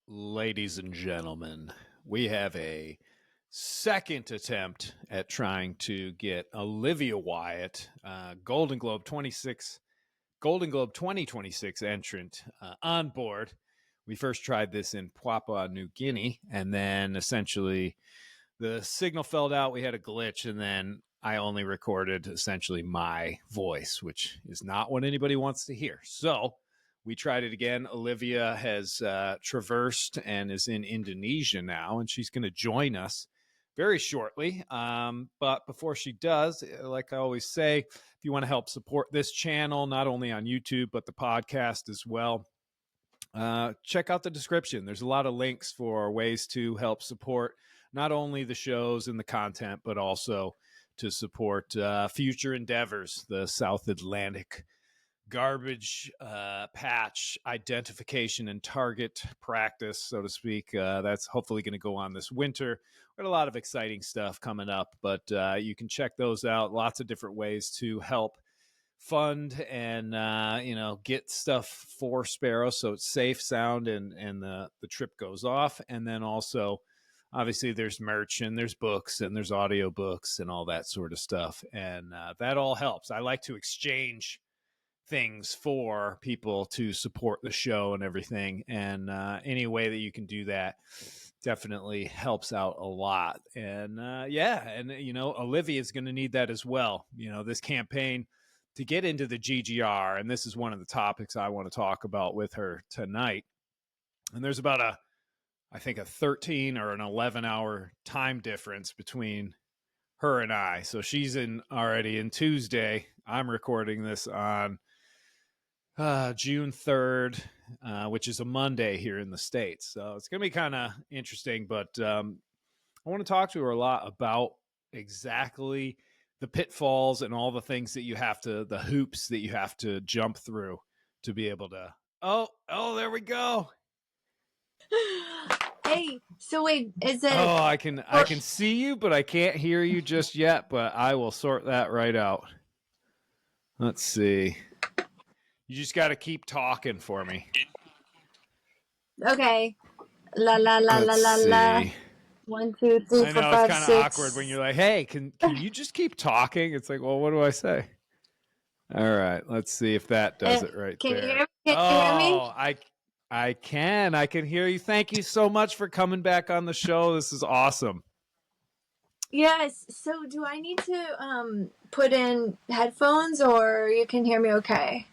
Ladies and gentlemen, we have a second attempt at trying to get Olivia Wyatt, Golden Globe 2026 entrant, on board. We first tried this in Papua New Guinea, and then essentially the signal fell out. We had a glitch, and then I only recorded essentially my voice, which is not what anybody wants to hear. So we tried it again. Olivia has traversed and is in Indonesia now, and she's going to join us very shortly. But before she does, like I always say, if you want to help support this channel, not only on YouTube, but the podcast as well, check out the description. There's a lot of links for ways to help support not only the shows and the content, but also to support future endeavors, the South Atlantic garbage patch identification and target practice, so to speak. That's hopefully going to go on this winter. We got a lot of exciting stuff coming up, but you can check those out. Lots of different ways to help fund and get stuff for Sparrow so it's safe, sound, and the trip goes off. And then also, obviously, there's merch and there's books and there's audio books and all that sort of stuff, and that all helps. I like to exchange things for people to support the show and everything, and any way that you can do that definitely helps out a lot. And Olivia is going to need that as well. This campaign to get into the GGR, and this is one of the topics I want to talk about with her tonight. And there's about a 13 or an 11-hour time difference between her and I. So she's already in Tuesday. I'm recording this on June 3rd, which is a Monday here in the States. So it's going to be kind of interesting, but I want to talk to her a lot about exactly the pitfalls and all the things that the hoops that you have to jump through to be able to, oh, there we go. Hey, so wait, is it? Oh, I can see you, but I can't hear you just yet, but I will sort that right out. Let's see. You just got to keep talking for me. Okay. La la la la la la. 1, 2, 3, 4, 5, 6. I know it's kind of awkward when you're like, "Hey, can you just keep talking?" It's like, well, what do I say? All right, let's see if that does it right can there. You hear me? Can you hear me? I can hear you. Thank you so much for coming back on the show. This is awesome. Yes. So do I need to put in headphones, or you can hear me okay?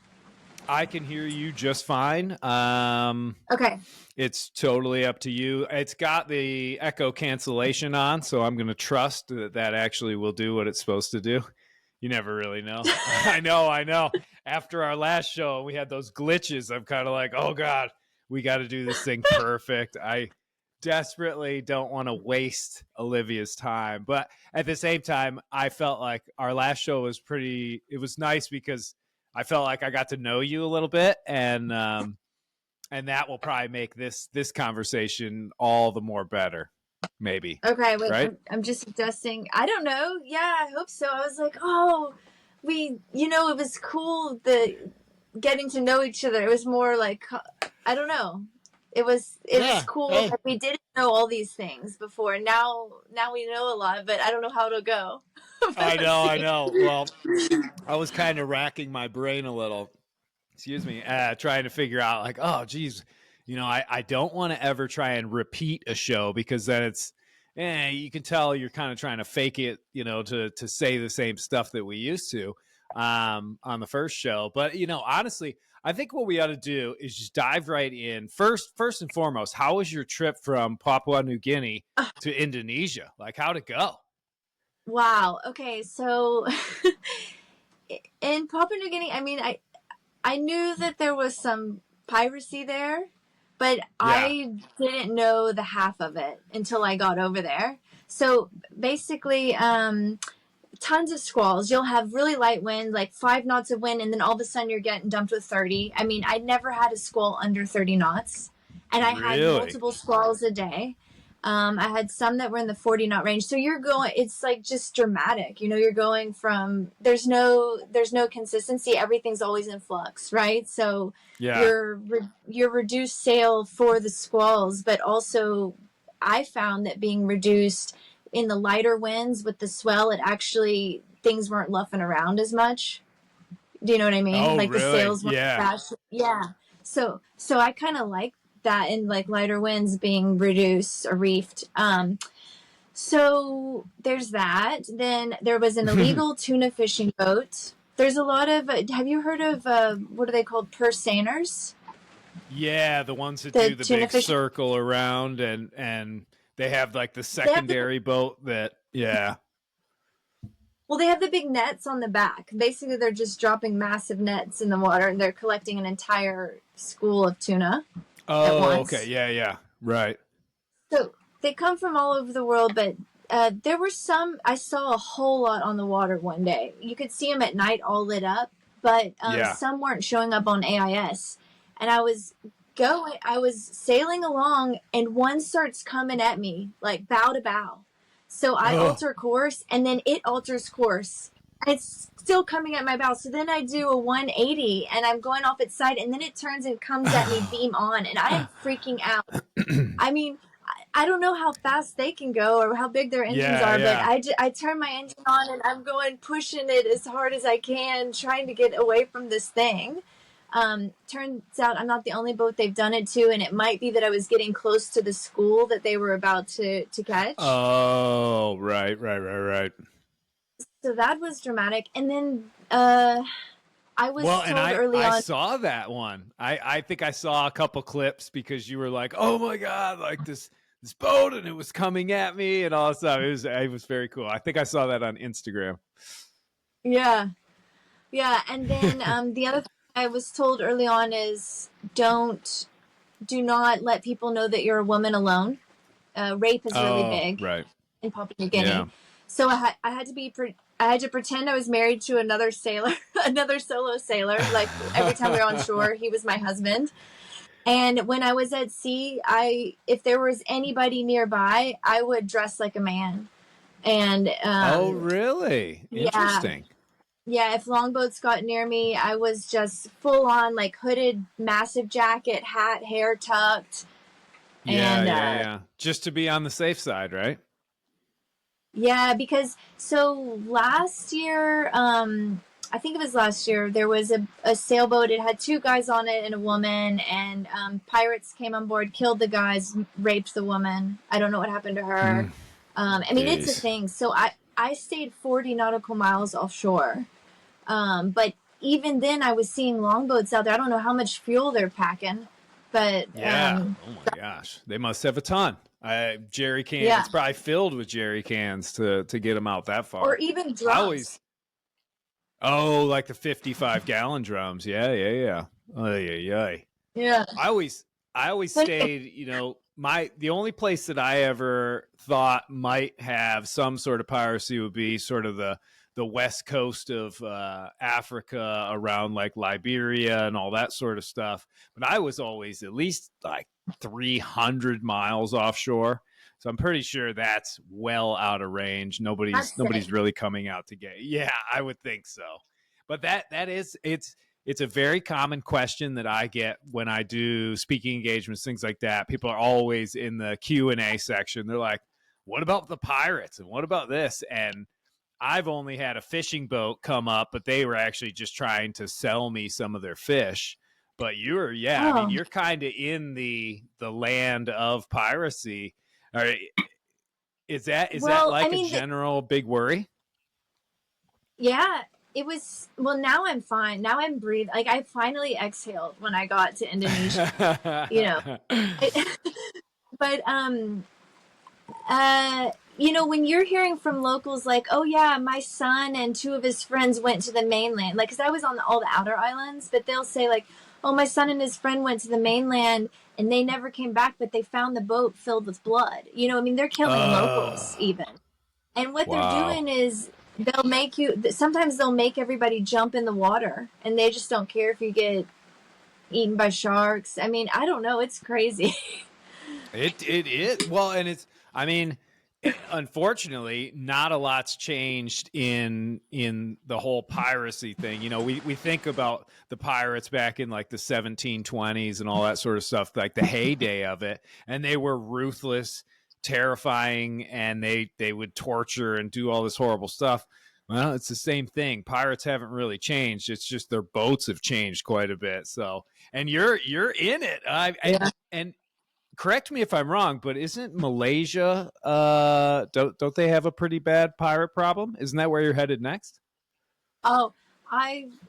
I can hear you just fine. Okay. It's totally up to you. It's got the echo cancellation on, so I'm going to trust that actually will do what it's supposed to do. You never really know. I know. After our last show, we had those glitches. I'm kind of like, oh, God, we got to do this thing perfect. I desperately don't want to waste Olivia's time. But at the same time, I felt like our last show was it was nice because I felt like I got to know you a little bit, and that will probably make this conversation all the more better, maybe. Okay, wait, right? I'm just adjusting. I don't know. Yeah, I hope so. I was like, oh, it was cool, getting to know each other. It was more like, I don't know. It was cool that we didn't know all these things before. Now we know a lot, but I don't know how it'll go. I know. Well, I was kind of racking my brain a little. Excuse me, trying to figure out like, oh, geez, I don't want to ever try and repeat a show because then it's, you can tell you're kind of trying to fake it, to say the same stuff that we used to on the first show. But, honestly, I think what we ought to do is just dive right in. First and foremost, how was your trip from Papua New Guinea to Indonesia? Like, how'd it go? Wow. Okay, so in Papua New Guinea, I mean, I knew that there was some piracy there, but I didn't know the half of it until I got over there. So basically, tons of squalls. You'll have really light wind, like 5 knots of wind, and then all of a sudden you're getting dumped with 30. I mean, I never had a squall under 30 knots, and I had multiple squalls a day. I had some that were in the 40 knot range. So you're going, it's like just dramatic. You're going from, there's no consistency. Everything's always in flux, right? So Yeah. you're reduced sail for the squalls, but also I found that being reduced in the lighter winds with the swell, it actually, things weren't luffing around as much. Do you know what I mean? Oh, Like the really? sails weren't Yeah. fast. Yeah. So I kind of like that in like lighter winds being reduced or reefed. So there's that. Then there was an illegal tuna fishing boat. There's a lot of, have you heard of, what are they called? Pursaners? Yeah, the ones that The do the tuna big fishing. circle around, and they have like the They have the, secondary boat that, yeah. well, they have the big nets on the back. Basically, they're just dropping massive nets in the water and they're collecting an entire school of tuna at Oh, okay. once. Yeah, yeah. Right. So they come from all over the world, but there were some, I saw a whole lot on the water one day. You could see them at night all lit up, but Yeah. some weren't showing up on AIS. And I was sailing along and one starts coming at me like bow to bow. So I Oh. alter course and then it alters course. It's still coming at my bow. So then I do a 180 and I'm going off its side and then it turns and comes at me beam on and I am freaking out. I mean, I don't know how fast they can go or how big their engines Yeah, are, but yeah. I turn my engine on and I'm going pushing it as hard as I can, trying to get away from this thing. Turns out I'm not the only boat they've done it to, and it might be that I was getting close to the school that they were about to catch. Oh, right, right, right, right. So that was dramatic. And then I was Well, and told I early I on, saw that one. I think I saw a couple clips because you were like, "Oh my god, like this boat and it was coming at me and all that stuff." It was very cool. I think I saw that on Instagram. yeah, yeah. And then the other thing I was told early on is do not let people know that you're a woman alone. Rape is really Oh, big right. in Papua New Yeah. Guinea. So I had to I had to pretend I was married to another sailor, another solo sailor. Like every time we were on shore, he was my husband. And when I was at sea, if there was anybody nearby, I would dress like a man. And Oh, really? yeah, Interesting. yeah. If longboats got near me, I was just full on like hooded, massive jacket, hat, hair tucked, Yeah, and yeah, yeah. Just to be on the safe side, right? yeah, because so last year, I think it was last year, there was a sailboat. It had two guys on it and a woman, and pirates came on board, killed the guys, raped the woman. I don't know what happened to her. Mm, I mean, it's a jeez. thing. So I stayed 40 nautical miles offshore. But even then, I was seeing longboats out there. I don't know how much fuel they're packing, but Yeah. Oh my gosh. They must have a ton. Jerry can. yeah, It's probably filled with jerry cans to get them out that or far. even I always. drums. Oh, like the 55-gallon drums. Yeah, yeah, yeah. Oh, yeah, yeah. Yeah. I always stayed, the only place that I ever thought might have some sort of piracy would be sort of the west coast of Africa around like Liberia and all that sort of stuff. But I was always at least like 300 miles offshore. So I'm pretty sure that's well out of range. That's Nobody's safe. really coming out to get. Yeah, I would think so. But that is it's a very common question that I get when I do speaking engagements, things like that. People are always in the Q&A section. They're like, "What about the pirates? And what about this?" And I've only had a fishing boat come up, but they were actually just trying to sell me some of their fish. But I mean, Oh, you're kind of in the land of piracy. All right, is that well, I like a mean, general big worry? yeah, it was. Well, now I'm fine. Now I'm breathing. Like I finally exhaled when I got to Indonesia. You know, but when you're hearing from locals like, oh yeah, my son and two of his friends went to the mainland, like, because I was on all the outer islands, but they'll say like, oh, my son and his friend went to the mainland and they never came back, but they found the boat filled with blood. I mean, they're killing locals even. And what they're Wow. doing is sometimes they'll make everybody jump in the water and they just don't care if you get eaten by sharks. I mean, I don't know. It's crazy. It is. Well, and it's, I mean, unfortunately, not a lot's changed in the whole piracy thing. You know, we think about the pirates back in like the 1720s and all that sort of stuff, like the heyday of it, and they were ruthless, terrifying, and they would torture and do all this horrible stuff. Well, it's the same thing. Pirates haven't really changed. It's just their boats have changed quite a bit. So, and you're in it. Yeah. And correct me if I'm wrong, but isn't Malaysia, don't they have a pretty bad pirate problem? Isn't that where you're headed next? Oh,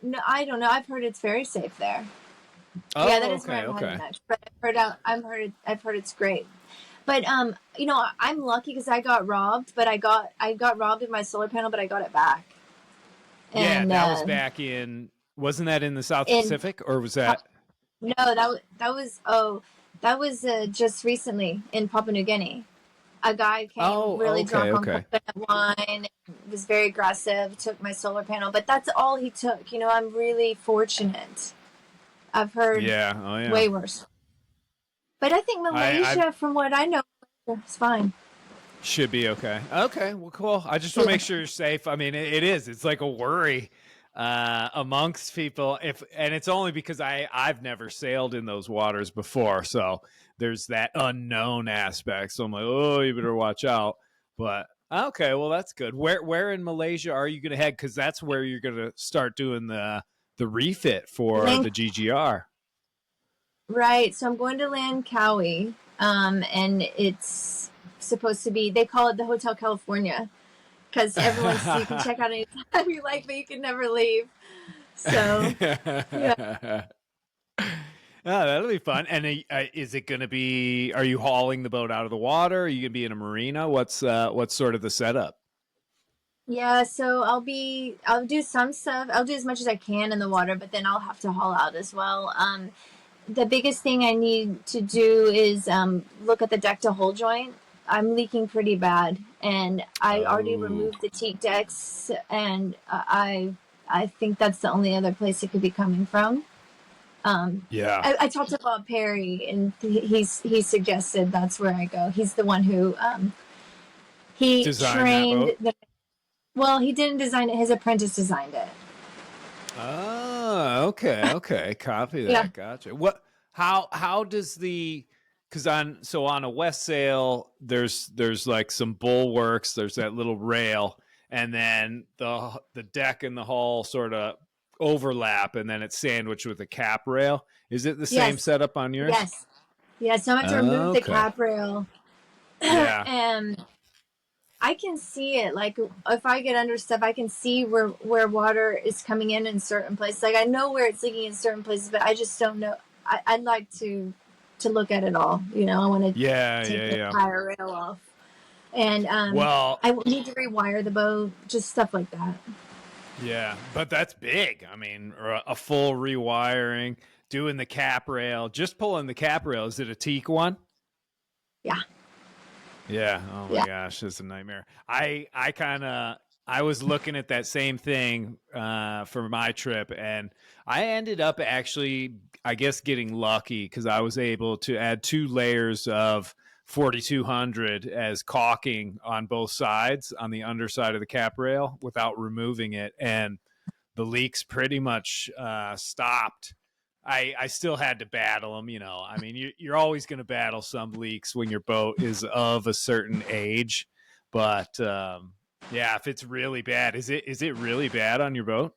no, I don't know. I've heard it's very safe there. Oh, Yeah, that is okay, where I'm okay. headed next. But I've heard it's great. But you know, I'm lucky because I got robbed, but I got robbed of my solar panel, but I got it back. Yeah, And that was back in, wasn't that in the South in Pacific, or was that? no, that was just recently in Papua New Guinea. A guy came really drunk on coconut wine, was very aggressive, took my solar panel, but that's all he took. You know, I'm really fortunate. I've heard way worse. But I think Malaysia, from what I know, is fine. Should be okay. Okay, well, cool. I just want to make sure you're safe. I mean, it is. It's like a worry amongst people. And it's only because I've never sailed in those waters before, so there's that unknown aspect. So I'm like, oh, you better watch out. But okay, well, that's good. Where in Malaysia are you going to head? Because that's where you're going to start doing the refit for the GGR. Right. So I'm going to Langkawi, and it's supposed to be, they call it the Hotel California, because everyone's, you can check out anytime you like, but you can never leave. So, yeah. Oh, that'll be fun. And is it going to be, are you hauling the boat out of the water? Are you going to be in a marina? What's sort of the setup? Yeah, so I'll do some stuff. I'll do as much as I can in the water, but then I'll have to haul out as well. The biggest thing I need to do is look at the deck to hull joint. I'm leaking pretty bad, and I already removed the teak decks, and I think that's the only other place it could be coming from. I talked to Bob Perry, and he suggested that's where I go. He's the one who he trained. Well, he didn't design it. His apprentice designed it. Oh, okay. Copy that. Yeah. Gotcha. What? How does the? Because on a west sail, there's like some bulwarks. There's that little rail, and then the deck and the hull sort of overlap, and then it's sandwiched with a cap rail. Is it the same setup on yours? Yes. Yeah. So I have to remove the cap rail. Yeah. And I can see it. Like if I get under stuff, I can see where water is coming in certain places. Like I know where it's leaking in certain places, but I just don't know. I'd like to look at it all. You know, I want to take the entire rail off. And I need to rewire the boat, just stuff like that. Yeah, but that's big. I mean, a full rewiring, doing the cap rail, just pulling the cap rail. Is it a teak one? Yeah. Yeah. Oh my gosh, it's a nightmare. I was looking at that same thing for my trip, and I ended up actually, I guess, getting lucky because I was able to add 2 layers of 4200 as caulking on both sides on the underside of the cap rail without removing it, and the leaks pretty much stopped. I still had to battle them, you know. I mean, you're always going to battle some leaks when your boat is of a certain age, but yeah, if it's really bad, is it really bad on your boat?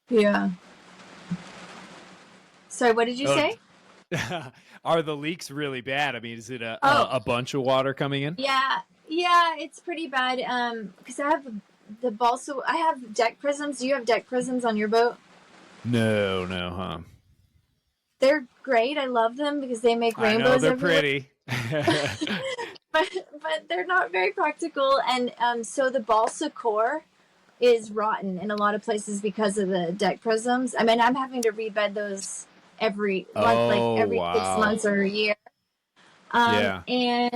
Yeah. Sorry, what did you say? Are the leaks really bad? I mean, is it a bunch of water coming in? Yeah, it's pretty bad. Because I have the balsa. I have deck prisms. Do you have deck prisms on your boat? No, huh? They're great. I love them because they make rainbows. I know, they're pretty. but they're not very practical, and so the balsa core is rotten in a lot of places because of the deck prisms. I mean, I'm having to rebed those every 6 months or a year. And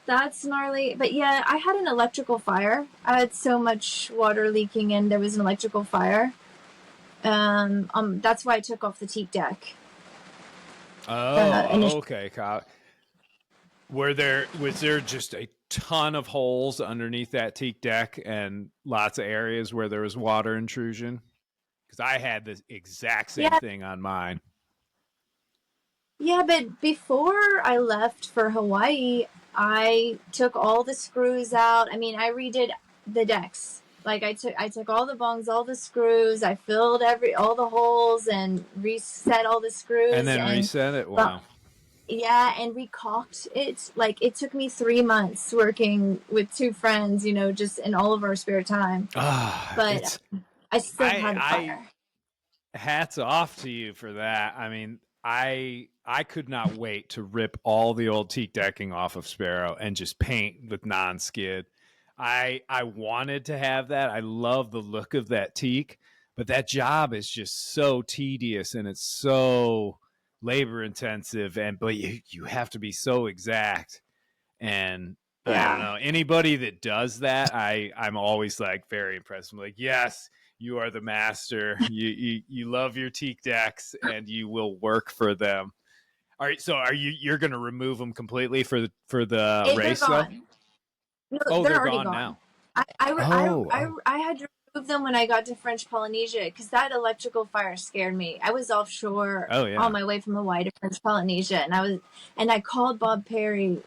that's gnarly. But yeah, I had an electrical fire. I had so much water leaking, and there was an electrical fire. That's why I took off the teak deck. Oh, okay. Was there just a ton of holes underneath that teak deck and lots of areas where there was water intrusion? Because I had the exact same Yeah, thing on mine. yeah, but before I left for Hawaii, I took all the screws out. I mean, I redid the decks. Like I took all the bungs, all the screws. I filled all the holes and reset all the And screws then and reset it. well, Wow. yeah, and recaulked it. Like it took me 3 months working with two friends, just in all of our spare time. But It's I still had the I fire. hats off to you for that. I mean, I could not wait to rip all the old teak decking off of Sparrow and just paint with non-skid. I wanted to have that. I love the look of that teak, but that job is just so tedious and it's so labor intensive and but you have to be so exact and I don't Yeah. know anybody that does that. I'm always like very impressed. I'm like, yes, you are the master. You love your teak decks and you will work for them. All right, so you're going to remove them completely for the They're race though? gone. No, Oh, they're they're already gone gone. now. Oh. I had to remove them when I got to French Polynesia because that electrical fire scared me. I was offshore Oh on yeah. my way from Hawaii to French Polynesia, and I called Bob Perry,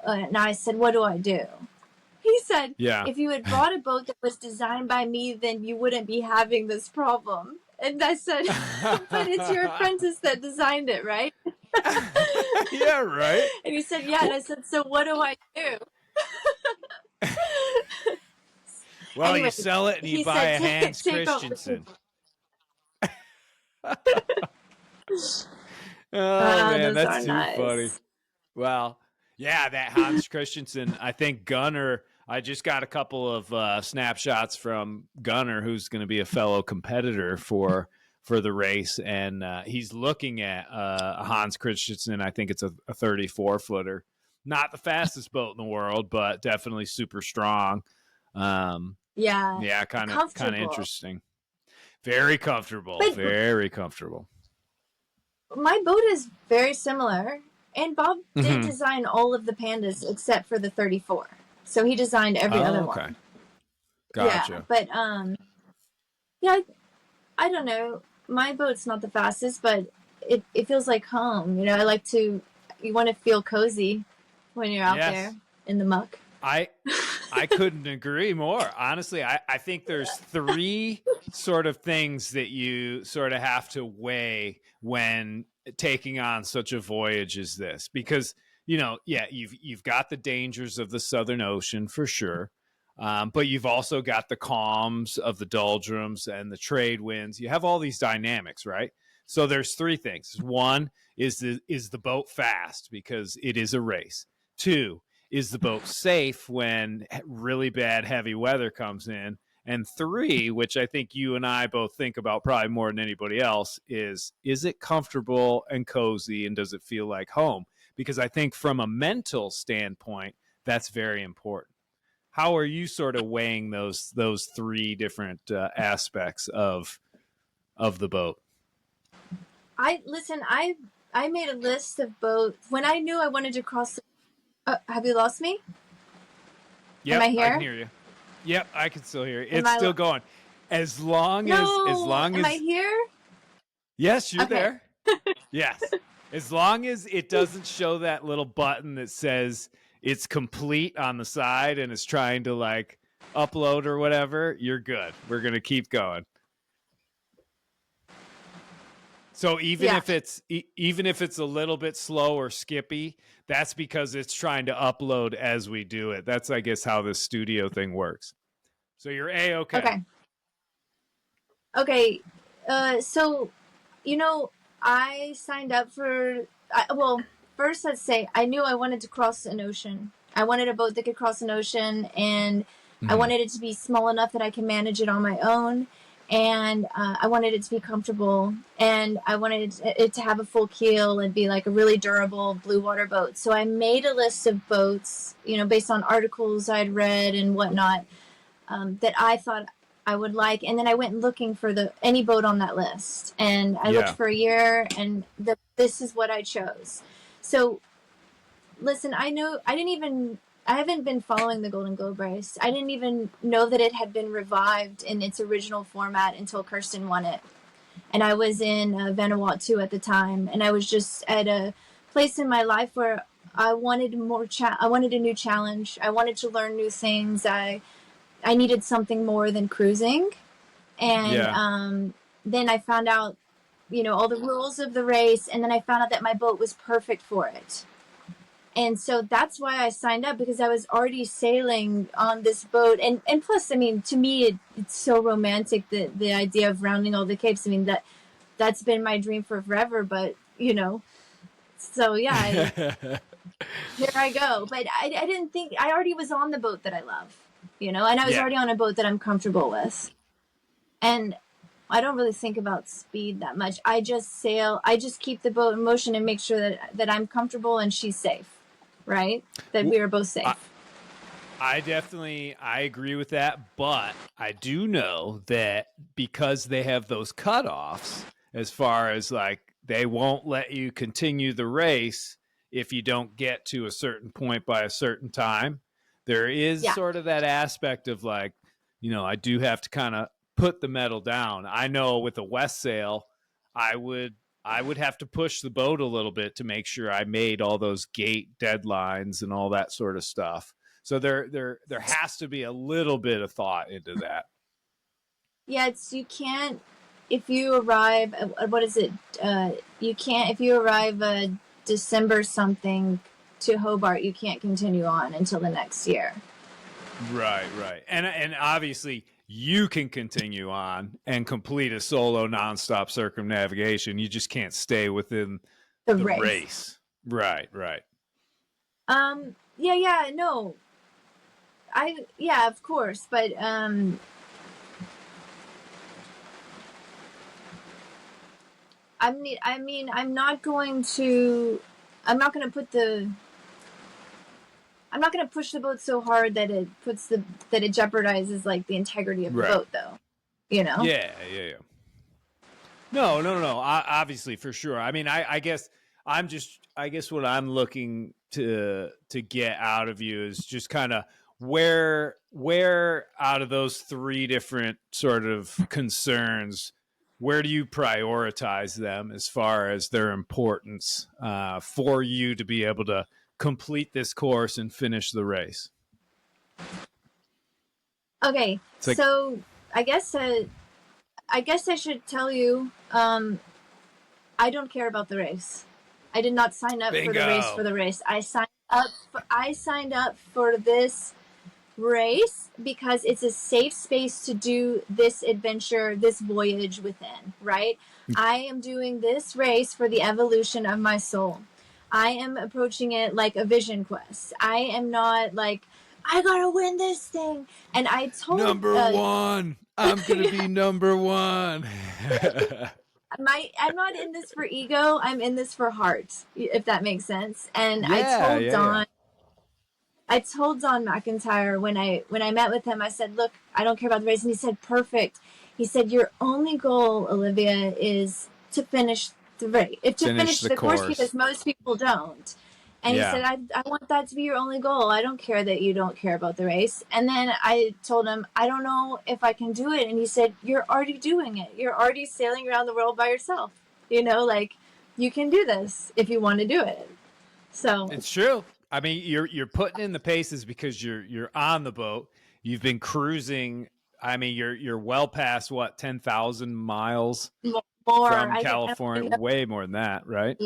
and I said, "What do I do?" He said, Yeah. "If you had bought a boat that was designed by me, then you wouldn't be having this problem." And I said, "But it's your apprentice that designed it, right?" Yeah, right. And he said, "Yeah." And I said, "So what do I do?" Well, you Anyway, sell it and you he buy said, a Hans take over. Christensen. Oh man, Those that's are too funny. nice. Well, yeah, that Hans Christensen. I think Gunner. I just got a couple of snapshots from Gunner, who's going to be a fellow competitor for the race, and he's looking at a Hans Christensen. I think it's a 34 footer. Not the fastest boat in the world, but definitely super strong. Yeah, Yeah, kind of comfortable. interesting. Very comfortable. But Very comfortable. my boat is very similar. And Bob did Mm-hmm. design all of the pandas except for the 34. So he designed every Oh, other okay. one. Yeah, Gotcha. but yeah, I don't know. My boat's not the fastest, but it feels like home. I like to. You want to feel cozy when you're out there Yes. in the muck. I I couldn't agree more. Honestly, I think there's three sort of things that you sort of have to weigh when taking on such a voyage as this. Because, yeah, you've got the dangers of the Southern Ocean for sure. But you've also got the calms of the doldrums and the trade winds. You have all these dynamics, right? So there's three things. One is the boat fast because it is a race. Two, is the boat safe when really bad heavy weather comes in? And three, which I think you and I both think about probably more than anybody else, is it comfortable and cozy and does it feel like home? Because I think from a mental standpoint, that's very important. How are you sort of weighing those three different aspects of the boat? I made a list of boats when I knew I wanted to cross. Have you lost me? Am Yep, I I can here? hear you. Yep, I can still hear you. Am It's I? still going. As No. long Am I as here? yes, you're Okay. there. Yes. As long as it doesn't show that little button that says it's complete on the side and it's trying to like upload or whatever, you're good. We're going to keep going. So Yeah. even if it's a little bit slow or skippy, that's because it's trying to upload as we do it. That's I guess how this studio thing works. So you're A-okay. Okay. Okay. So, you know, I signed up for. Well, first, let's say I knew I wanted to cross an ocean. I wanted a boat that could cross an ocean, and I Mhm. wanted it to be small enough that I can manage it on my own. And I wanted it to be comfortable, and I wanted it to have a full keel and be like a really durable blue water boat. So I made a list of boats, based on articles I'd read and whatnot, that I thought I would like, and then I went looking for any boat on that list, and I looked Yeah. for a year, and the this is what I chose. So listen, I haven't been following the Golden Globe race. I didn't even know that it had been revived in its original format until Kirsten won it. And I was in Vanuatu at the time, and I was just at a place in my life where I wanted I wanted a new challenge. I wanted to learn new things. I needed something more than cruising. And then I found out, all the rules of the race, and then I found out that my boat was perfect for it. And so that's why I signed up, because I was already sailing on this boat. And plus, I mean, to me, it's so romantic, the idea of rounding all the capes. I mean, that's been my dream for forever, but, so yeah, here I go. But I didn't think, I already was on the boat that I love, and I was already on a boat that I'm comfortable with. And I don't really think about speed that much. I just sail, I just keep the boat in motion and make sure that I'm comfortable and she's safe. Right? That we are both safe. I agree with that, but I do know that because they have those cutoffs, as far as like they won't let you continue the race if you don't get to a certain point by a certain time. There is sort of that aspect of like, I do have to kind of put the metal down. I know with a West Sail, I would have to push the boat a little bit to make sure I made all those gate deadlines and all that sort of stuff. So there has to be a little bit of thought into that. Yeah, you can't, if you arrive, what is it? You can't, if you arrive December something to Hobart, you can't continue on until the next year. Right. And obviously you can continue on and complete a solo nonstop circumnavigation. You just can't stay within the race. Right. No. Of course, but I'm not going to push the boat so hard that it jeopardizes like the integrity of the boat, though. Yeah. No. Obviously, for sure. I mean, I guess what I'm looking to get out of you is just kind of where out of those three different sort of concerns, where do you prioritize them as far as their importance for you to be able to complete this course and finish the race? Okay, so I guess I should tell you, I don't care about the race. I did not sign up for the race. I signed up for this race because it's a safe space to do this adventure, this voyage within, right? I am doing this race for the evolution of my soul. I am approaching it like a vision quest. I am not like, I gotta win this thing. And I told number one. I'm gonna be number one. I'm not in this for ego. I'm in this for heart, if that makes sense. And I told Don McIntyre when I met with him, I said, look, I don't care about the race. And he said, perfect. He said, your only goal, Olivia, is to finish the race, finish the course, because most people don't. And he said, I want that to be your only goal. I don't care that you don't care about the race. And then I told him, I don't know if I can do it. And he said, you're already doing it. You're already sailing around the world by yourself. Like, you can do this if you want to do it. So it's true. I mean, you're putting in the paces because you're on the boat. You've been cruising. I mean, you're well past 10,000 miles from California. Way more than that, right?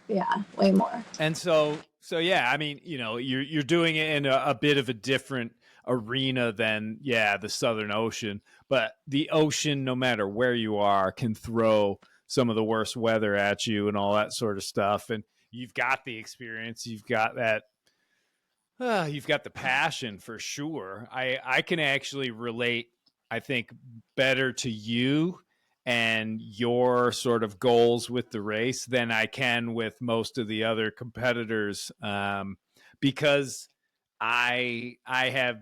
Yeah, way more. And so yeah, I mean, you're doing it in a bit of a different arena than the Southern Ocean, but the ocean, no matter where you are, can throw some of the worst weather at you and all that sort of stuff. And you've got the experience, you've got that, you've got the passion for sure. I can actually relate, I think, better to you and your sort of goals with the race than I can with most of the other competitors, because I have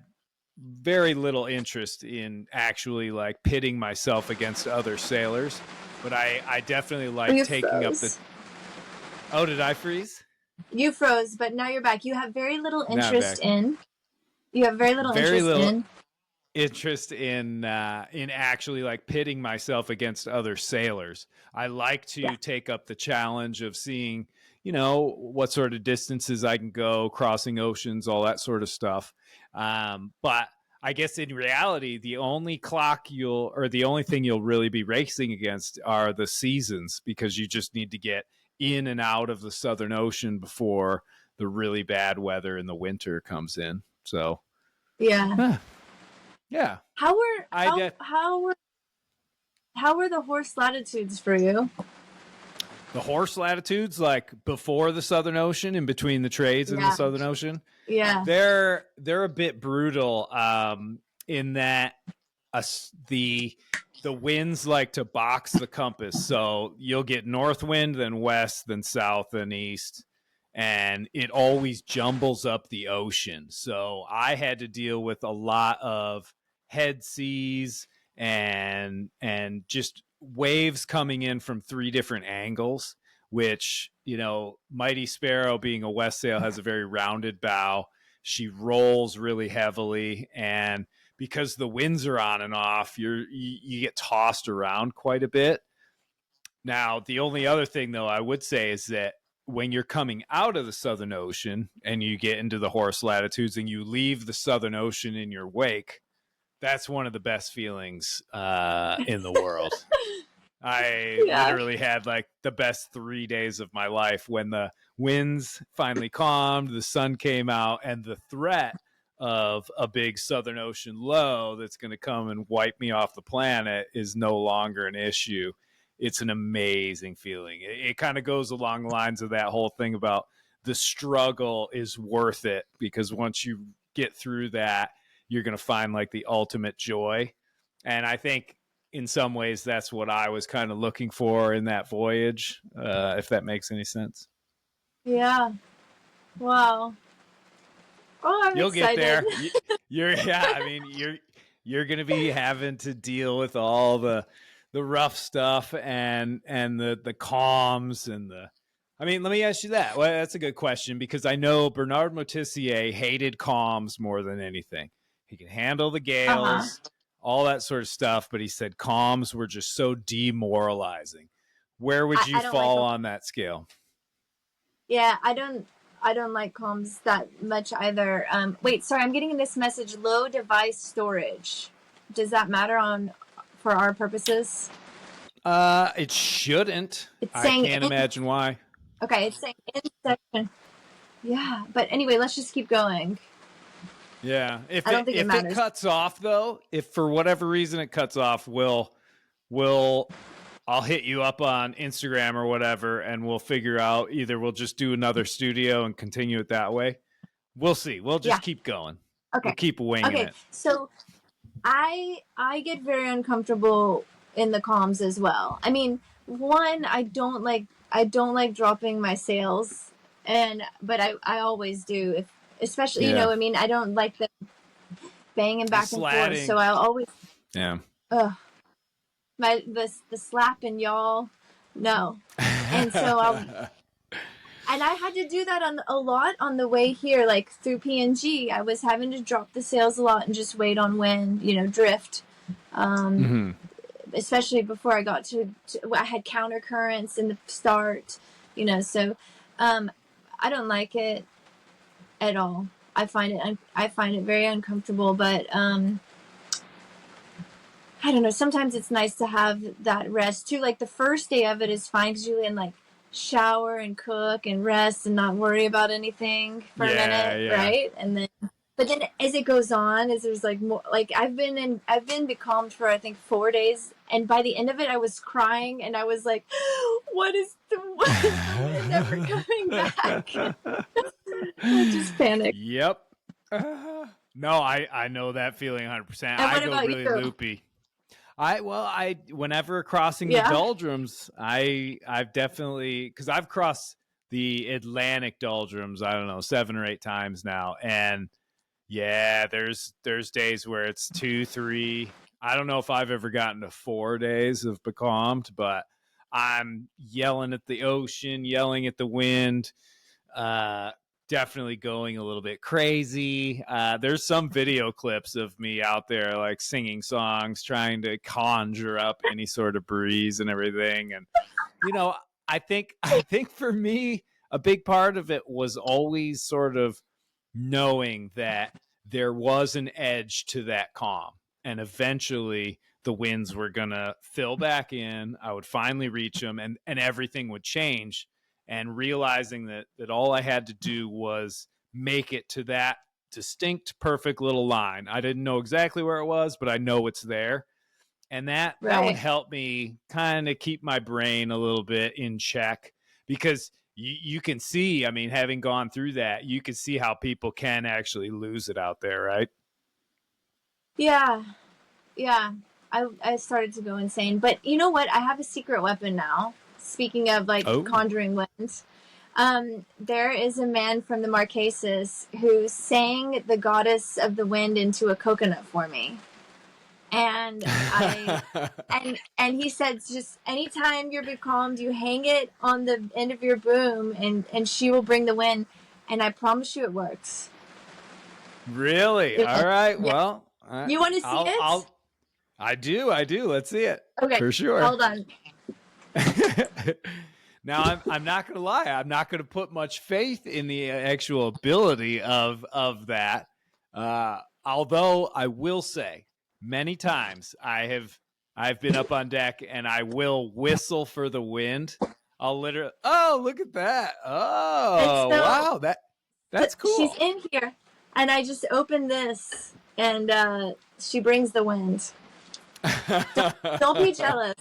very little interest in actually like pitting myself against other sailors, but I definitely like taking up the Oh, did I freeze? You froze, but now you're back. You have very little Now I'm interest back. in. You have very little Very interest little in. interest in actually like pitting myself against other sailors. I like to Yeah. take up the challenge of seeing, what sort of distances I can go, crossing oceans, all that sort of stuff. But I guess in reality, the only thing you'll really be racing against are the seasons, because you just need to get in and out of the Southern Ocean before the really bad weather in the winter comes in. So, Yeah. yeah. How were I how did. how were how were the horse latitudes for you? The horse latitudes, like before the Southern Ocean, in between the trades in the Yeah. Southern Ocean, Yeah. they're a bit brutal, in that the winds like to box the compass. So you'll get north wind, then west, then south, then east, and it always jumbles up the ocean. So I had to deal with a lot of head seas and just waves coming in from 3 different angles, which, Mighty Sparrow, being a west sail, has a very rounded bow. She rolls really heavily, and because the winds are on and off, you get tossed around quite a bit. Now, the only other thing, though, I would say is that when you're coming out of the Southern Ocean and you get into the horse latitudes and you leave the Southern Ocean in your wake, that's one of the best feelings in the world. I literally had like the best 3 days of my life when the winds finally calmed, the sun came out, and the threat of a big Southern Ocean low that's going to come and wipe me off the planet is no longer an issue. It's an amazing feeling. It kind of goes along the lines of that whole thing about the struggle is worth it, because once you get through that, you're going to find like the ultimate joy. And I think in some ways that's what I was kind of looking for in that voyage, if that makes any sense. Yeah. Wow. Oh, I'm You'll excited. get there. You're going to be having to deal with all the rough stuff and the calms and let me ask you that. Well, that's a good question, because I know Bernard Moitessier hated calms more than anything. He can handle the gales, all that sort of stuff, but he said calms were just so demoralizing. Where would you fall on that scale? Yeah, I don't like calms that much either. Wait, sorry, I'm getting this message: low device storage. Does that matter for our purposes? It shouldn't. It's saying I can't imagine why. Okay, it's saying in section. Yeah, but anyway, let's just keep going. Yeah, if I don't think it matters. It cuts off though, if for whatever reason it cuts off, I'll hit you up on Instagram or whatever, and we'll figure out, either we'll just do another studio and continue it that way. We'll see. We'll just keep going. Okay. We'll keep winging it. So I get very uncomfortable in the comms as well. I mean, one, I don't like dropping my sails, but I always do, especially I don't like them banging back and forth, so I'll always the slapping, y'all, no. And so and I had to do that a lot on the way here, like through PNG. I was having to drop the sails a lot and just wait on wind, drift. Especially before I got I had counter currents in the start, so I don't like it at all. I find it very uncomfortable, but I don't know. Sometimes it's nice to have that rest too. Like the first day of it is fine because you can like shower and cook and rest and not worry about anything for a minute, right? But then as it goes on, as there's like more, like I've been becalmed for I think 4 days, and by the end of it, I was crying and I was like, "What is the wind never coming back?" I just panicked. Yep. No, I know that feeling 100%. I go really loopy. Whenever crossing the doldrums, I've definitely, because I've crossed the Atlantic doldrums, I don't know, 7 or 8 times now, and there's days where it's 2, 3. I don't know if I've ever gotten to 4 days of becalmed, but I'm yelling at the ocean, yelling at the wind, definitely going a little bit crazy. There's some video clips of me out there like singing songs, trying to conjure up any sort of breeze and everything. And I think for me, a big part of it was always sort of knowing that there was an edge to that calm, and eventually the winds were gonna fill back in. I would finally reach them, and everything would change. And realizing that all I had to do was make it to that distinct, perfect little line. I didn't know exactly where it was, but I know it's there. And that would help me kind of keep my brain a little bit in check, because you can see, I mean, having gone through that, you can see how people can actually lose it out there, right? Yeah. I started to go insane. But you know what? I have a secret weapon now. Speaking of like conjuring winds. There is a man from the Marquesas who sang the goddess of the wind into a coconut for me. And and he said, just anytime you're becalmed, you hang it on the end of your broom and she will bring the wind. And I promise you it works. Really? All right. Yeah. Well, you want to see it? I do. Let's see it. Okay. For sure. Hold on. Now, I'm not going to lie. I'm not going to put much faith in the actual ability of that. Although I will say, many times I've been up on deck and I will whistle for the wind. I'll literally, oh, look at that. Oh, so, wow. That's cool. She's in here and I just opened this and she brings the wind. Don't be jealous.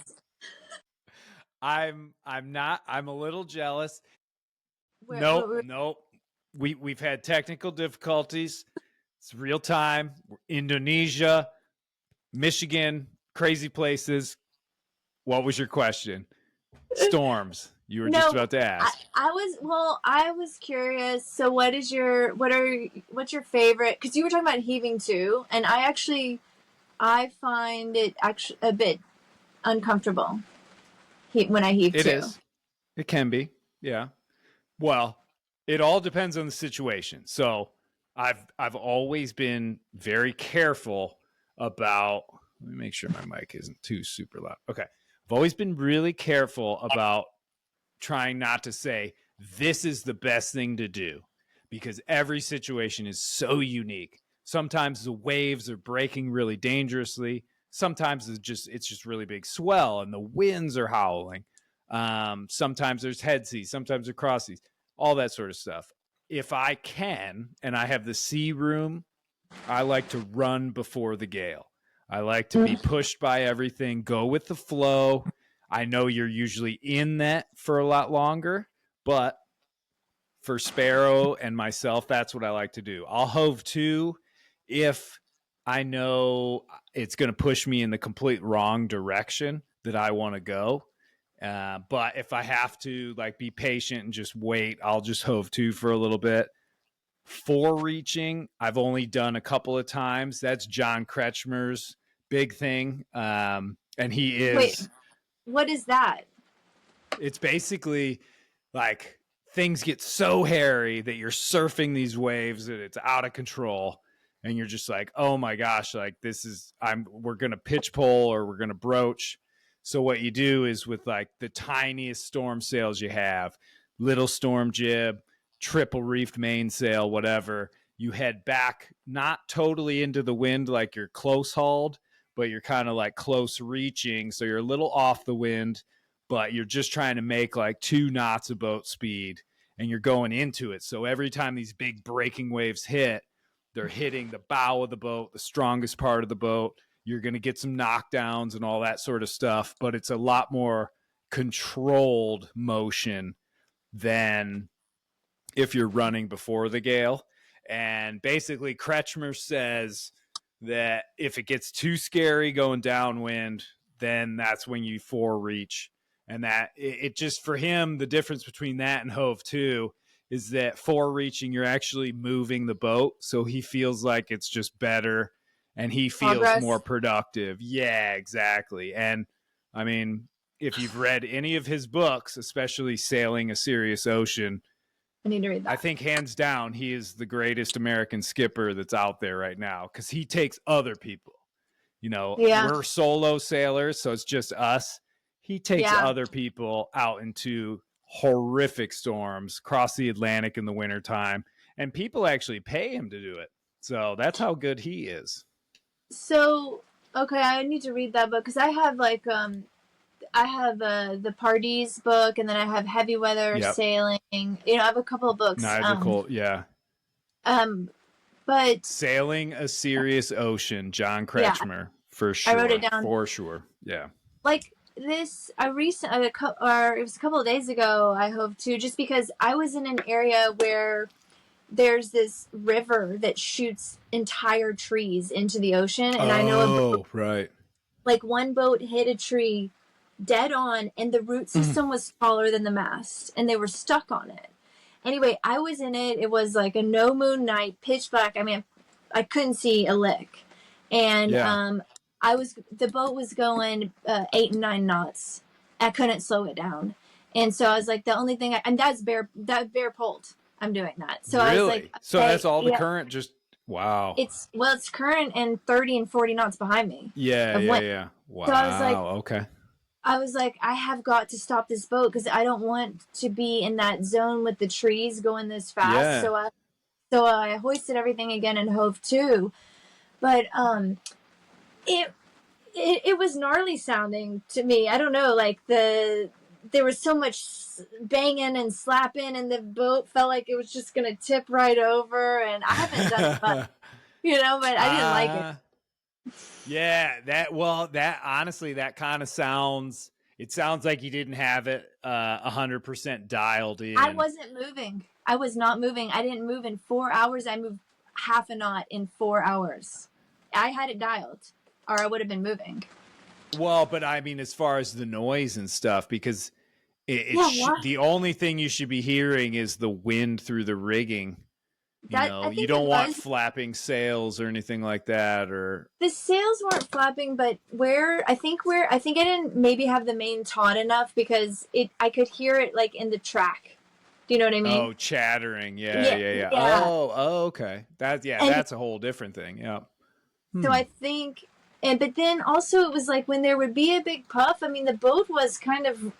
I'm not. I'm a little jealous. Nope. We've had technical difficulties. It's real time. Indonesia, Michigan, crazy places. What was your question? Storms. You were just about to ask. I was curious. So what's your favorite? Because you were talking about heaving too, and I find it actually a bit uncomfortable when I heave too. It is. It can be. Yeah. Well, it all depends on the situation. So I've always been very careful about, let me make sure my mic isn't too super loud. Okay. I've always been really careful about trying not to say this is the best thing to do, because every situation is so unique. Sometimes the waves are breaking really dangerously. Sometimes it's just really big swell and the winds are howling. Sometimes there's head seas, sometimes there's cross seas, all that sort of stuff. If I can, and I have the sea room, I like to run before the gale. I like to be pushed by everything, go with the flow. I know you're usually in that for a lot longer, but for Sparrow and myself, that's what I like to do. I'll hove to if I know it's going to push me in the complete wrong direction that I want to go. But if I have to like be patient and just wait, I'll just hove to for a little bit. Fore reaching, I've only done a couple of times. That's John Kretschmer's big thing. And he is. Wait, what is that? It's basically like things get so hairy that you're surfing these waves that it's out of control. And you're just like, oh my gosh, like we're going to pitch pole or we're going to broach. So what you do is with like the tiniest storm sails you have, little storm jib, triple reefed mainsail, whatever, you head back, not totally into the wind like you're close hauled, but you're kind of like close reaching. So you're a little off the wind, but you're just trying to make like 2 knots of boat speed and you're going into it. So every time these big breaking waves hit, they're hitting the bow of the boat, the strongest part of the boat. You're going to get some knockdowns and all that sort of stuff, but it's a lot more controlled motion than if you're running before the gale. And basically Kretschmer says that if it gets too scary going downwind, then that's when you fore reach. And that it just, for him, the difference between that and hove to is that fore reaching, you're actually moving the boat. So he feels like it's just better and he feels more productive. Yeah, exactly. And I mean, if you've read any of his books, especially Sailing a Serious Ocean, I need to read that. I think hands down, he is the greatest American skipper that's out there right now, because he takes other people. You know, we're solo sailors, so it's just us. He takes other people out into horrific storms, cross the Atlantic in the wintertime, and people actually pay him to do it. So that's how good he is. So, okay, I need to read that book, because I have the Parties book, and then I have Heavy Weather Sailing. You know, I have a couple of books. Cool. Yeah. But Sailing a Serious Ocean, John Kretschmer, for sure. I wrote it down for sure. Yeah. Like this, it was a couple of days ago. I hove to, just because I was in an area where there's this river that shoots entire trees into the ocean, and I know like one boat hit a tree dead on, and the root system was taller than the mast, and they were stuck on it. Anyway, I was in it. It was like a no moon night, pitch black. I mean, I couldn't see a lick, and the boat was going 8 and 9 knots. I couldn't slow it down, and so I was like, the only thing, and that's bare pulled. I'm doing that. So I was like, okay, so that's all the current. Just wow. It's current and 30 and 40 knots behind me. Yeah. Wow. So I was like, okay. I was like, I have got to stop this boat, because I don't want to be in that zone with the trees going this fast. Yeah. So I hoisted everything again and hove to, but it was gnarly sounding to me. I don't know, like there was so much banging and slapping, and the boat felt like it was just gonna tip right over. And I haven't done it much, but I didn't like it. Yeah, that honestly, that kind of sounds. It sounds like you didn't have it 100% dialed in. I wasn't moving. I was not moving. I didn't move in 4 hours. I moved half a knot in 4 hours. I had it dialed, or I would have been moving. Well, but I mean, as far as the noise and stuff, because the only thing you should be hearing is the wind through the rigging. You don't want flapping sails or anything like that, or the sails weren't flapping, but I think I didn't maybe have the main taut enough, because I could hear it like in the track. Do you know what I mean? Oh, chattering. Yeah. Oh, okay. That's a whole different thing. Yeah. So I think, but then also it was like when there would be a big puff, I mean, the boat was kind of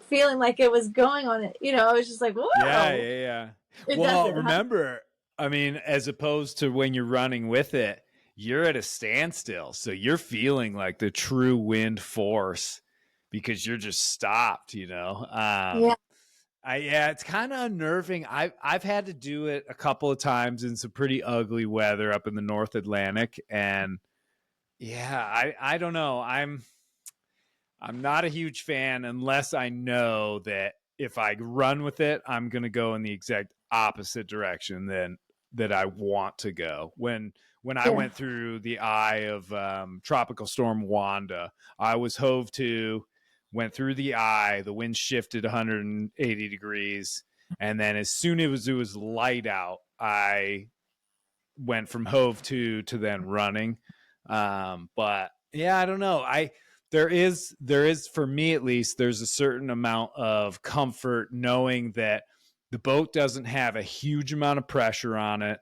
feeling like it was going on it. I was just like, whoa. Yeah. Well, remember, I mean, as opposed to when you're running with it, you're at a standstill. So you're feeling like the true wind force, because you're just stopped, Yeah, it's kind of unnerving. I've had to do it a couple of times in some pretty ugly weather up in the North Atlantic. And I don't know. I'm not a huge fan unless I know that if I run with it, I'm going to go in the exact opposite direction than that I want to go. When I went through the eye of Tropical Storm Wanda, I was hove to, went through the eye, the wind shifted 180 degrees, and then as soon as it was light out, I went from hove to then running. But yeah, I don't know. There is, for me at least, there's a certain amount of comfort knowing that the boat doesn't have a huge amount of pressure on it,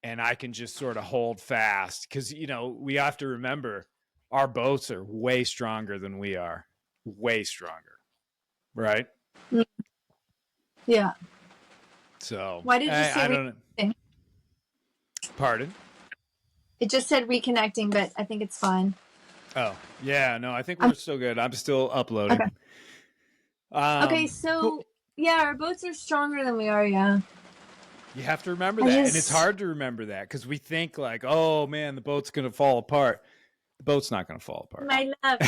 and I can just sort of hold fast. Because, we have to remember, our boats are way stronger than we are. Way stronger. Right? Yeah. So, why did you say I don't know. Pardon? It just said reconnecting, but I think it's fine. Oh, yeah, no, I think we're still good. I'm still uploading. Okay, so, our boats are stronger than we are, yeah. You have to remember that, and it's hard to remember that, because we think like, oh, man, the boat's going to fall apart. The boat's not going to fall apart. My love.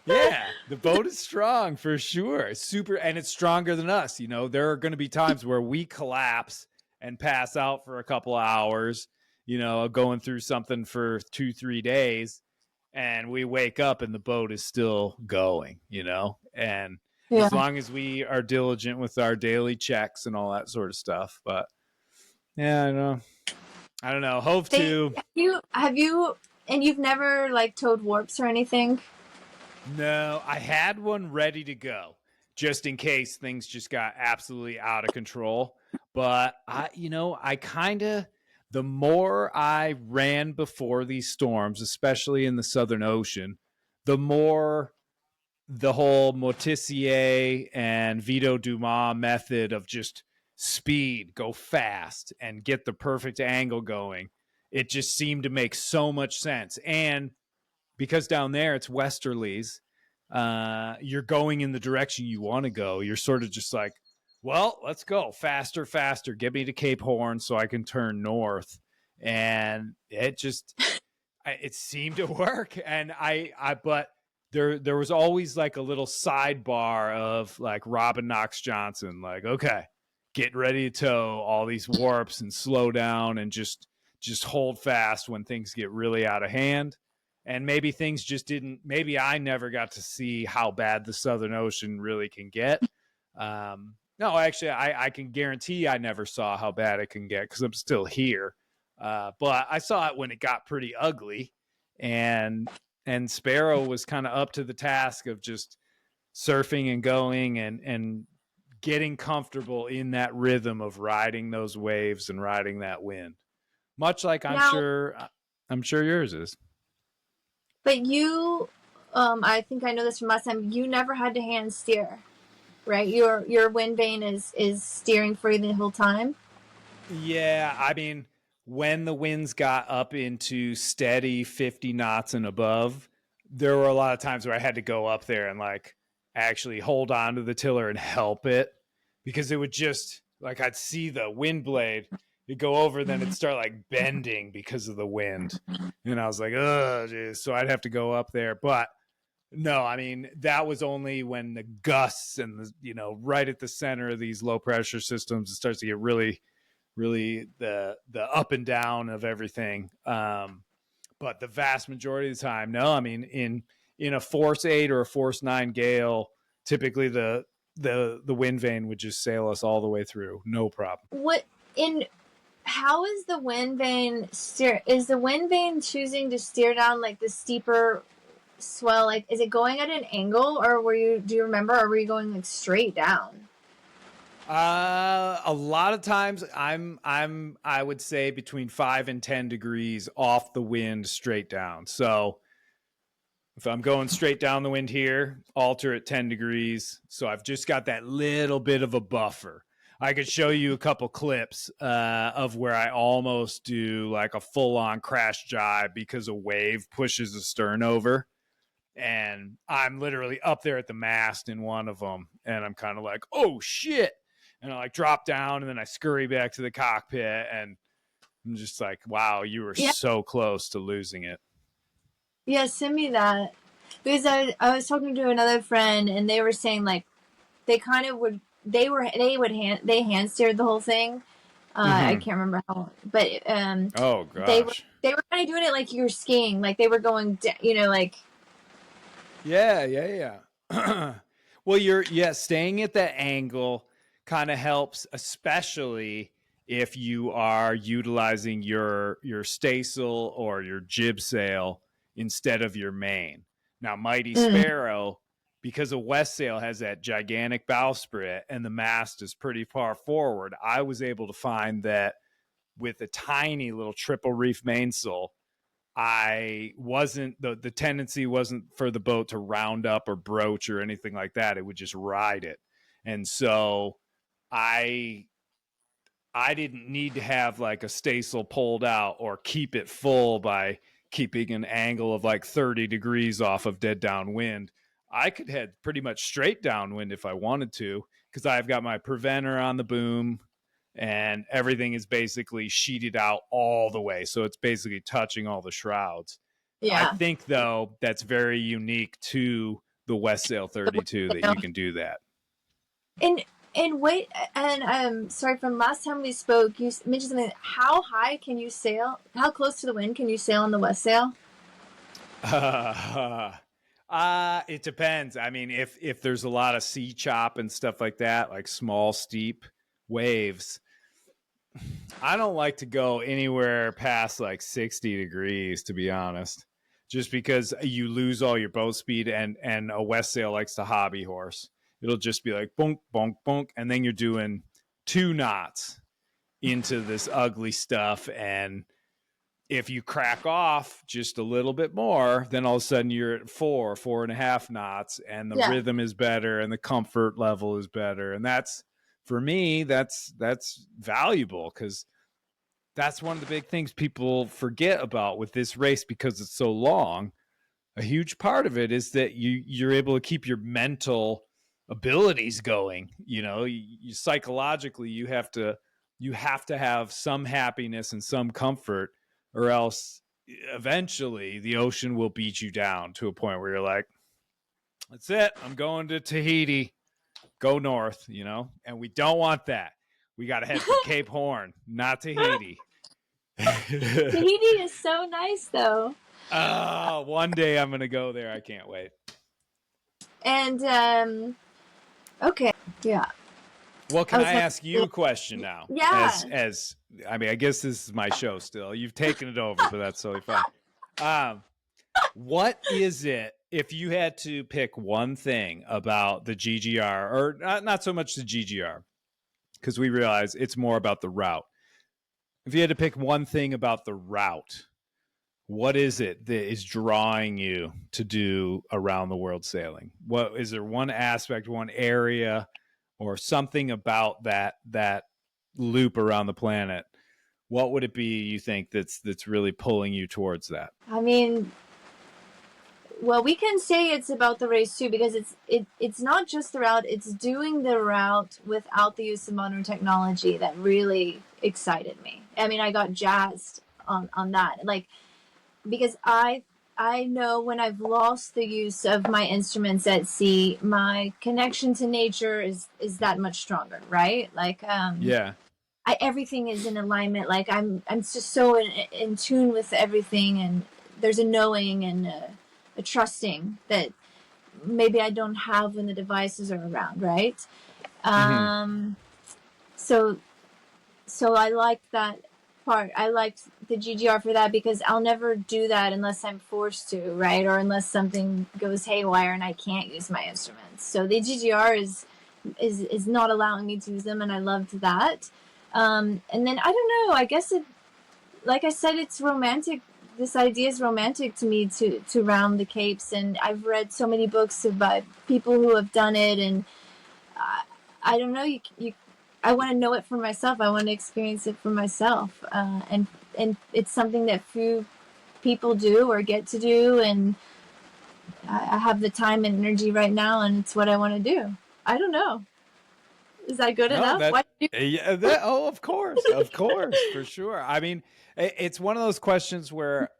Yeah, the boat is strong for sure. It's super, and it's stronger than us. There are going to be times where we collapse and pass out for a couple of hours, going through something for 2-3 days, and we wake up and the boat is still going, and as long as we are diligent with our daily checks and all that sort of stuff. But I don't know. Hove to. Have you, and you've never like towed warps or anything? No, I had one ready to go just in case things just got absolutely out of control. But I kind of, the more I ran before these storms, especially in the Southern Ocean, the more the whole Motissier and Vito Dumas method of just speed, go fast, and get the perfect angle going. It just seemed to make so much sense. And because down there it's westerlies, you're going in the direction you want to go. You're sort of just like, well, let's go faster, faster. Get me to Cape Horn so I can turn north. And it seemed to work. And but there was always like a little sidebar of like Robin Knox Johnson, like, okay, get ready to tow all these warps and slow down and just hold fast when things get really out of hand. And maybe things just didn't, maybe I never got to see how bad the Southern Ocean really can get. No, actually, I can guarantee I never saw how bad it can get because I'm still here. But I saw it when it got pretty ugly, and Sparrow was kind of up to the task of just surfing and going and getting comfortable in that rhythm of riding those waves and riding that wind. Much like Now, I'm sure yours is. but you, I think I know this from last time. You never had to hand steer, right? Your wind vane is steering for you the whole time. Yeah, I mean, when the winds got up into steady 50 knots and above, there were a lot of times where I had to go up there and like actually hold on to the tiller and help it because it would just like I'd see the wind blade, it'd go over, then it'd start like bending because of the wind. And I was like, oh, geez. So I'd have to go up there. But no, I mean, that was only when the gusts and right at the center of these low pressure systems, it starts to get really the up and down of everything. But the vast majority of the time, no. I mean, in a force 8 or a force 9 gale, typically the wind vane would just sail us all the way through, no problem. What in how is the wind vane steer? Is the wind vane choosing to steer down like the steeper swell? Like, is it going at an angle, or do you remember, or were you going like straight down? A lot of times I would say between 5 and 10 degrees off the wind straight down. So if I'm going straight down the wind here, alter at 10 degrees. So I've just got that little bit of a buffer. I could show you a couple clips of where I almost do like a full on crash jibe because a wave pushes the stern over. And I'm literally up there at the mast in one of them. And I'm kind of like, oh shit. And I like drop down and then I scurry back to the cockpit. And I'm just like, wow, you were Yeah, so close to losing it. yeah. Send me that because I was talking to another friend and they were saying like they kind of would they hand steered the whole thing. I Mm-hmm. can't remember how, but Oh, they were gosh. they were kind of doing it like you're skiing, like they were going, like Yeah, yeah, yeah. Well, staying at that angle kind of helps, especially if you are utilizing your staysail or your jib sail instead of your main. Now, Mighty mm, Sparrow, because a West Sail has that gigantic bowsprit and the mast is pretty far forward, I was able to find that with a tiny little triple reef mainsail, I wasn't the tendency wasn't for the boat to round up or broach or anything like that. It would just ride it. And so I I didn't need to have like a staysail pulled out or keep it full by keeping an angle of like 30 degrees off of dead downwind. I could head pretty much straight downwind if I wanted to because I've got my preventer on the boom and everything is basically sheeted out all the way. So it's basically touching all the shrouds. I yeah. think, though, that's very unique to the West Sail 32 that you can do that. And and wait, and sorry, from last time we spoke, you mentioned something. How high can you sail? How close to the wind can you sail on the West Sail? It depends. I mean, if there's a lot of sea chop and stuff like that, like small steep waves, I don't like to go anywhere past like 60 degrees, to be honest, just because you lose all your boat speed, and a West sail likes to hobby horse. It'll just be like bonk, bonk, bonk, and then you're doing 2 knots into this ugly stuff. And if you crack off just a little bit more, then all of a sudden you're at 4.5 knots, and the rhythm is better and the comfort level is better. And that's, for me, that's valuable, because that's one of the big things people forget about with this race, because it's so long. A huge part of it is that you're able to keep your mental abilities going. You psychologically, you have to have some happiness and some comfort, or else eventually the ocean will beat you down to a point where you're like, that's it, I'm going to Tahiti, go north, and we don't want that. We got to head for Cape Horn, not Tahiti. Tahiti is so nice, though. One day I'm going to go there. I can't wait. And, okay, yeah. Well, can I ask you a question now? Yeah. I mean, I guess this is my show still. You've taken it over, but that's totally fine. What is it, if you had to pick one thing about the GGR, or not so much the GGR, because we realize it's more about the route. If you had to pick one thing about the route, what is it that is drawing you to do around the world sailing? What is there, one aspect, one area, or something about that loop around the planet? What would it be, you think, that's really pulling you towards that? I mean, well, we can say it's about the race too, because it's not just the route, it's doing the route without the use of modern technology that really excited me. I mean, I got jazzed on that. Like, because I know when I've lost the use of my instruments at sea, my connection to nature is that much stronger, right? Like, yeah, everything is in alignment. Like, I'm just so in tune with everything, and there's a knowing and a trusting that maybe I don't have when the devices are around, right? So I liked that part. I liked the GGR for that, because I'll never do that unless I'm forced to, right? Or unless something goes haywire and I can't use my instruments. So the GGR is not allowing me to use them, and I loved that. And then, I don't know, I guess like I said, it's romantic. This idea is romantic to me, to round the Capes, and I've read so many books about people who have done it, and I don't know, I want to know it for myself. I want to experience it for myself, and it's something that few people do or get to do, and I have the time and energy right now, and it's what I want to do. I don't know. Is that good enough? Of course, for sure. I mean, it's one of those questions where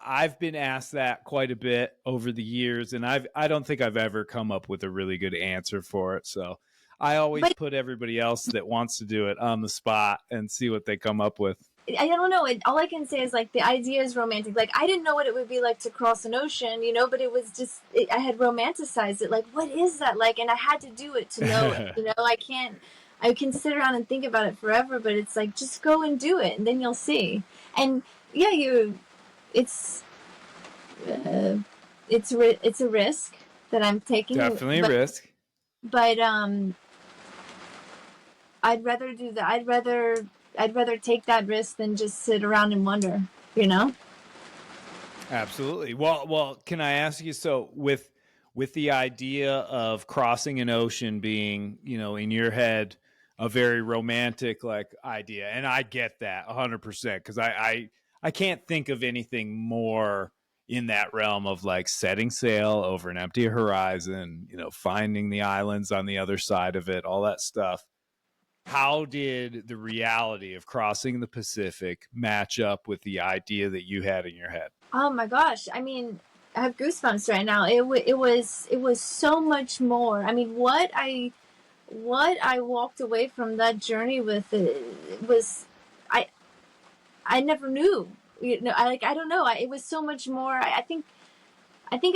I've been asked that quite a bit over the years, and I don't think I've ever come up with a really good answer for it. So I always put everybody else that wants to do it on the spot and see what they come up with. I don't know. All I can say is, like, the idea is romantic. Like, I didn't know what it would be like to cross an ocean, but it was just, I had romanticized it. Like, what is that like? And I had to do it to know it. I can sit around and think about it forever, but it's like, just go and do it, and then you'll see. And yeah, it's a risk that I'm taking. Definitely a risk. But I'd rather do that. I'd rather take that risk than just sit around and wonder, Absolutely. Well, can I ask you, so with the idea of crossing an ocean being, in your head, a very romantic idea, and I get that 100%, because I can't think of anything more in that realm of setting sail over an empty horizon, finding the islands on the other side of it, all that stuff. How did the reality of crossing the Pacific match up with the idea that you had in your head? Oh my gosh. I mean, I have goosebumps right now. It was so much more. I mean, what I walked away from that journey with, it was, I never knew, I don't know. It was so much more. I think I think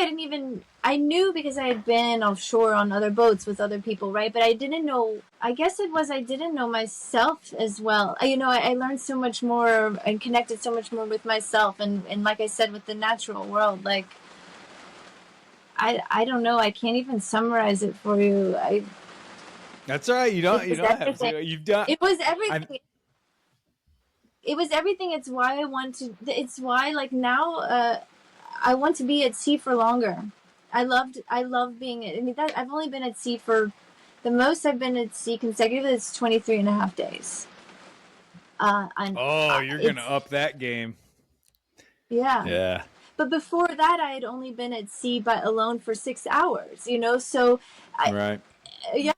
I knew because I had been offshore on other boats with other people, right? But I didn't know, I guess it was, I didn't know myself as well. I learned so much more and connected so much more with myself. And like I said, with the natural world, like, I don't know. I can't even summarize it for you. That's all right. You don't have to. You've done. It was everything. It was everything. It's why I want to. It's why, like, now, I want to be at sea for longer. I love being. I mean, that I've only been at sea for the most I've been at sea consecutively is 23 and a half days. You're gonna up that game. Yeah. Yeah. But before that, I had only been at sea alone for 6 hours. So Right. Yeah,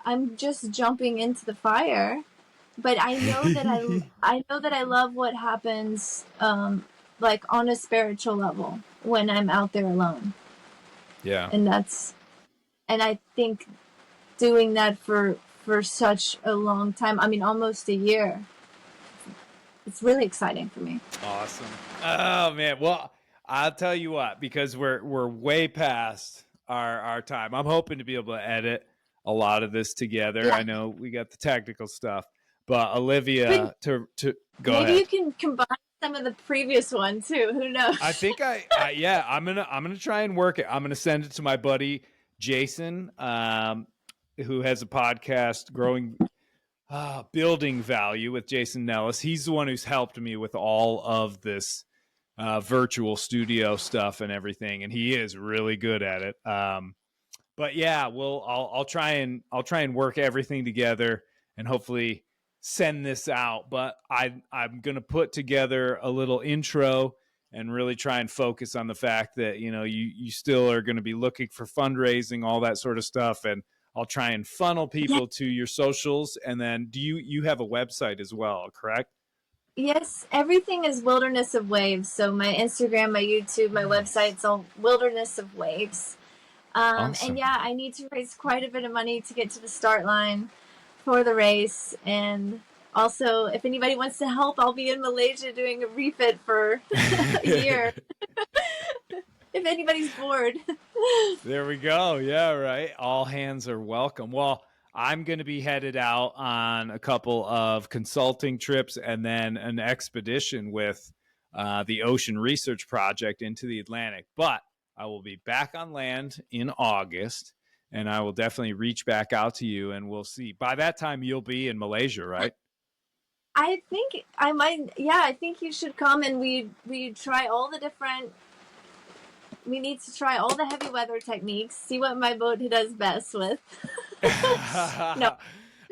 I'm just jumping into the fire, but I know that I love what happens, like on a spiritual level when I'm out there alone. Yeah. And I think doing that for such a long time, I mean, almost a year, it's really exciting for me. Awesome. Oh man. Well, I'll tell you what, because we're way past our time. I'm hoping to be able to edit a lot of this together. Yeah. I know we got the technical stuff, but Olivia, to go maybe ahead. You can combine some of the previous one too. Who knows? I think I'm gonna try and work it. I'm gonna send it to my buddy Jason, who has a podcast, Building Value with Jason Nellis. He's the one who's helped me with all of this virtual studio stuff and everything, and he is really good at it. But yeah, I'll try and work everything together and hopefully send this out. But I'm gonna put together a little intro and really try and focus on the fact that you still are going to be looking for fundraising, all that sort of stuff, and I'll try and funnel people to your socials. And then do you have a website as well, correct? Yes, everything is Wilderness of Waves. So my Instagram, my YouTube, my website's all Wilderness of Waves. Awesome. And yeah, I need to raise quite a bit of money to get to the start line for the race. And also, if anybody wants to help, I'll be in Malaysia doing a refit for a year. If anybody's bored. There we go. Yeah, right. All hands are welcome. Well, I'm going to be headed out on a couple of consulting trips and then an expedition with the Ocean Research Project into the Atlantic. But I will be back on land in August, and I will definitely reach back out to you, and we'll see. By that time, you'll be in Malaysia, right? I think I might. Yeah, I think you should come, and we try all the different. We need to try all the heavy weather techniques. See what my boat does best with. No.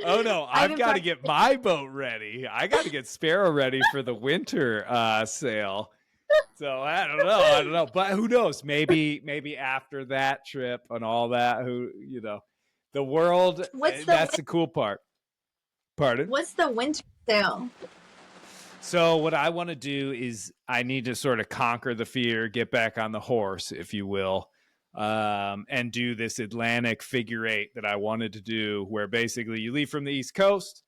Oh no! I've got to get my boat ready. I got to get Sparrow ready for the winter sail. So I don't know. But who knows? Maybe after that trip and all that, the world. That's the cool part. Pardon? What's the winter sail? So what I want to do is I need to sort of conquer the fear, get back on the horse, if you will, and do this Atlantic figure eight that I wanted to do, where basically you leave from the East Coast,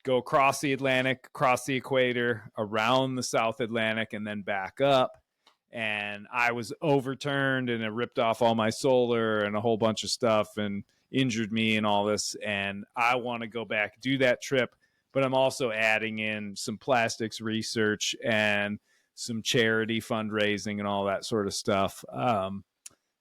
go across the Atlantic, across the equator, around the South Atlantic, and then back up. And I was overturned and it ripped off all my solar and a whole bunch of stuff and injured me and all this. And I want to go back, do that trip. But I'm also adding in some plastics research and some charity fundraising and all that sort of stuff. But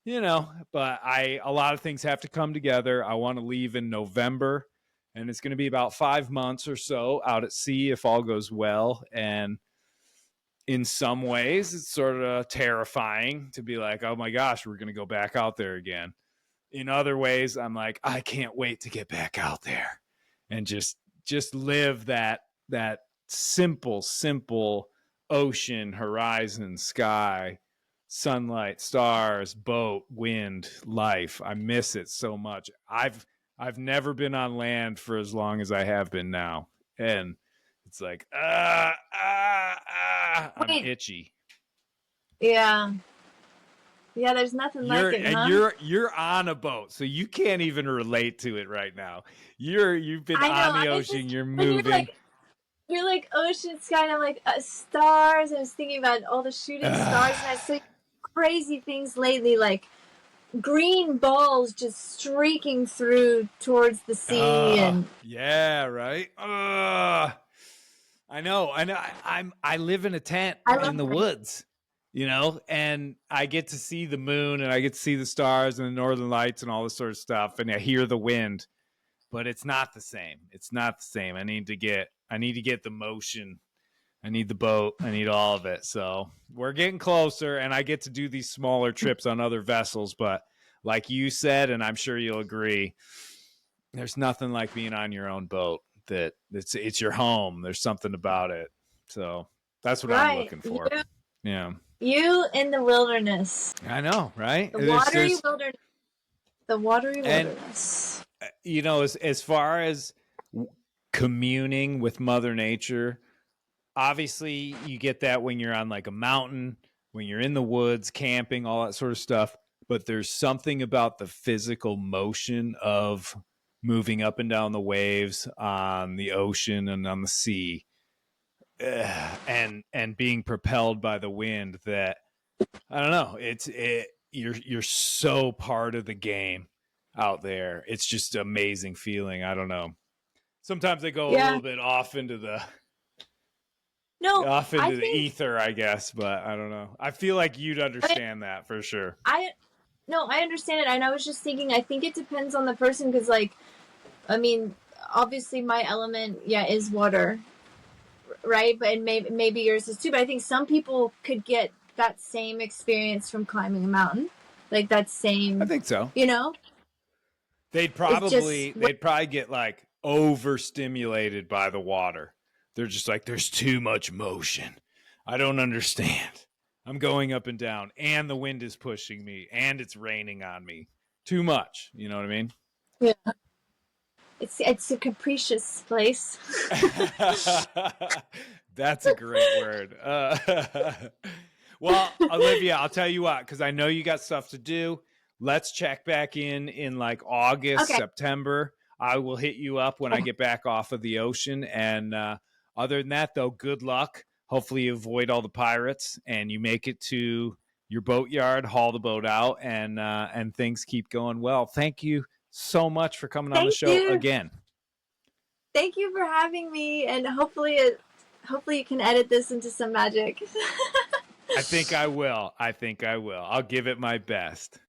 a lot of things have to come together. I want to leave in November, and it's going to be about 5 months or so out at sea if all goes well. And in some ways, it's sort of terrifying to be like, oh my gosh, we're going to go back out there again. In other ways, I'm like, I can't wait to get back out there and just live that simple ocean, horizon, sky, sunlight, stars, boat, wind, life. I miss it so much. I've never been on land for as long as I have been now. And it's like, I'm itchy. Yeah. Yeah, there's nothing like it, huh? You're on a boat, so you can't even relate to it right now. You've been on the ocean. You're moving. You're like ocean, sky, and I'm like stars. I was thinking about all the shooting stars, and I was like crazy things lately, like green balls just streaking through towards the sea, and yeah, right. I know. I live in a tent I love in the that. woods, and I get to see the moon and I get to see the stars and the northern lights and all this sort of stuff, and I hear the wind, but it's not the same. It's not the same. I need to get the motion. I need the boat. I need all of it. So we're getting closer, and I get to do these smaller trips on other vessels. But like you said, and I'm sure you'll agree, there's nothing like being on your own boat. That it's your home. There's something about it. So that's what I'm Right. looking for. Yeah. You in the wilderness. I know, right? The watery wilderness. The watery wilderness. As far as communing with Mother Nature, obviously you get that when you're on like a mountain, when you're in the woods, camping, all that sort of stuff. But there's something about the physical motion of moving up and down the waves on the ocean and on the sea, and being propelled by the wind that, I don't know, you're so part of the game out there. It's just an amazing feeling. I don't know. Sometimes I go a little bit off into the ether, I guess, but I don't know. I feel like you'd understand that for sure. I understand it, and I was just thinking, I think it depends on the person, because, like, I mean, obviously my element, is water, right? But maybe yours is too. But I think some people could get that same experience from climbing a mountain, like that same. I think so. They'd probably get like overstimulated by the water. They're just like, there's too much motion. I don't understand. I'm going up and down, and the wind is pushing me, and it's raining on me. Too much. You know what I mean? Yeah. It's a capricious place. That's a great word. Well, Olivia, I'll tell you what, because I know you got stuff to do. Let's check back in like August, September. I will hit you up when I get back off of the ocean. And other than that, though, good luck. Hopefully you avoid all the pirates and you make it to your boatyard, haul the boat out, and things keep going well. Thank you so much for coming on the show again. Thank you for having me, and hopefully you can edit this into some magic. I think I will. I'll give it my best.